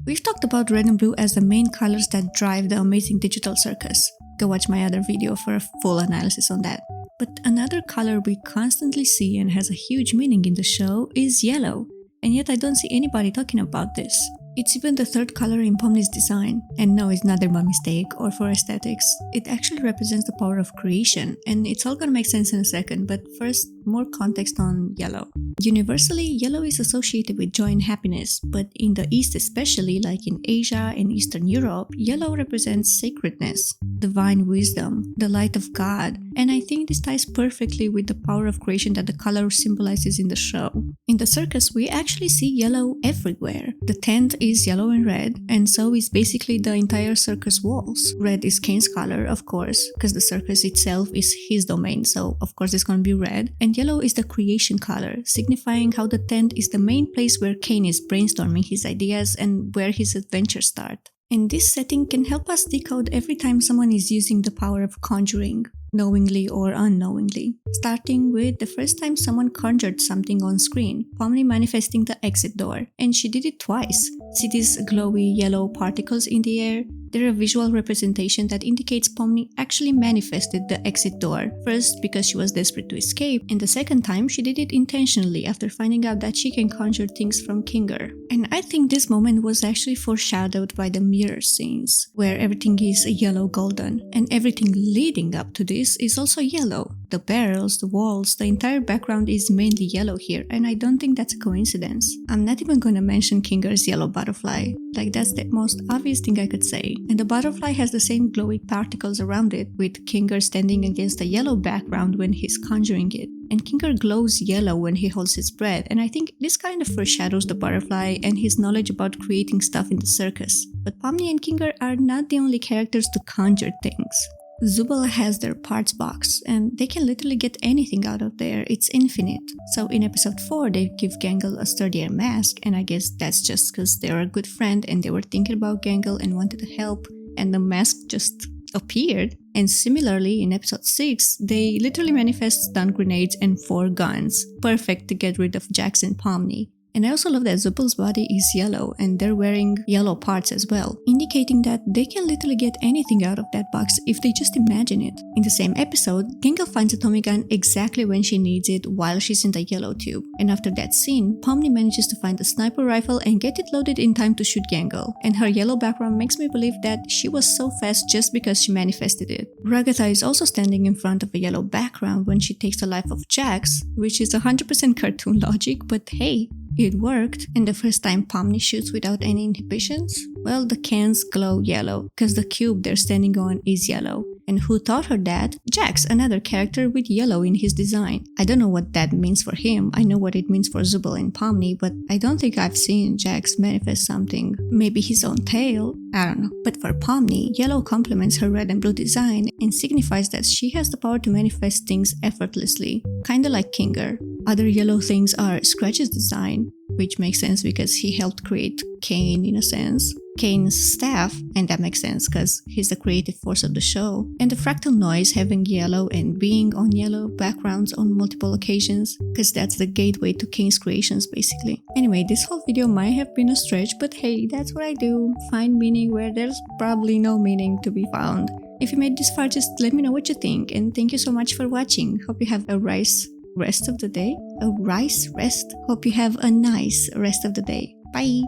We've talked about red and blue as the main colors that drive the Amazing Digital Circus. Go watch my other video for a full analysis on that. But another color we constantly see and has a huge meaning in the show is yellow, and yet I don't see anybody talking about this. It's even the third color in Pomni's design, and no, it's neither by mistake or for aesthetics. It actually represents the power of creation, and it's all gonna make sense in a second, but first, more context on yellow. Universally, yellow is associated with joy and happiness, but in the East especially, like in Asia and Eastern Europe, yellow represents sacredness, divine wisdom, the light of God, and I think this ties perfectly with the power of creation that the color symbolizes in the show. In the circus, we actually see yellow everywhere. The tent is yellow and red, and so is basically the entire circus walls. Red is Kane's color, of course, because the circus itself is his domain, so of course it's gonna be red, and yellow is the creation color, signifying how the tent is the main place where Kane is brainstorming his ideas and where his adventures start. And this setting can help us decode every time someone is using the power of conjuring, knowingly or unknowingly. Starting with the first time someone conjured something on screen, Pomni manifesting the exit door, and she did it twice. See these glowy yellow particles in the air? They're a visual representation that indicates Pomni actually manifested the exit door, first because she was desperate to escape, and the second time she did it intentionally after finding out that she can conjure things from Kinger. And I think this moment was actually foreshadowed by the mirror scenes, where everything is yellow golden, and everything leading up to this is also yellow. The barrels, the walls, the entire background is mainly yellow here, and I don't think that's a coincidence. I'm not even gonna mention Kinger's yellow butterfly, like that's the most obvious thing I could say. And the butterfly has the same glowy particles around it, with Kinger standing against a yellow background when he's conjuring it. And Kinger glows yellow when he holds his breath, and I think this kind of foreshadows the butterfly and his knowledge about creating stuff in the circus. But Pomni and Kinger are not the only characters to conjure things. Zubul has their parts box, and they can literally get anything out of there, it's infinite. So in episode 4, they give Gangle a sturdier mask, and I guess that's just because they're a good friend and they were thinking about Gangle and wanted to help, and the mask just appeared. And similarly, in episode 6, they literally manifest stun grenades and 4 guns, perfect to get rid of Jax and Pomni. And I also love that Zubul's body is yellow and they're wearing yellow parts as well, indicating that they can literally get anything out of that box if they just imagine it. In the same episode, Gangle finds a Tommy gun exactly when she needs it while she's in the yellow tube. And after that scene, Pomni manages to find a sniper rifle and get it loaded in time to shoot Gangle. And her yellow background makes me believe that she was so fast just because she manifested it. Ragatha is also standing in front of a yellow background when she takes the life of Jax, which is 100% cartoon logic, but hey, it worked. And the first time Pomni shoots without any inhibitions, well, the cans glow yellow because the cube they're standing on is yellow. And who taught her that? Jax, another character with yellow in his design. I don't know what that means for him. I know what it means for Zubul and Pomni, but I don't think I've seen Jax manifest something. Maybe his own tail? I don't know. But for Pomni, yellow complements her red and blue design and signifies that she has the power to manifest things effortlessly, kinda like Kinger. Other yellow things are Scratch's design, which makes sense because he helped create Kane in a sense. Kane's staff, and that makes sense because he's the creative force of the show. And the fractal noise having yellow and being on yellow backgrounds on multiple occasions, because that's the gateway to Kane's creations basically. Anyway, this whole video might have been a stretch, but hey, that's what I do. Find meaning where there's probably no meaning to be found. If you made this far, just let me know what you think, and thank you so much for watching. Hope you have a nice rest of the day. Hope you have a nice rest of the day. Bye!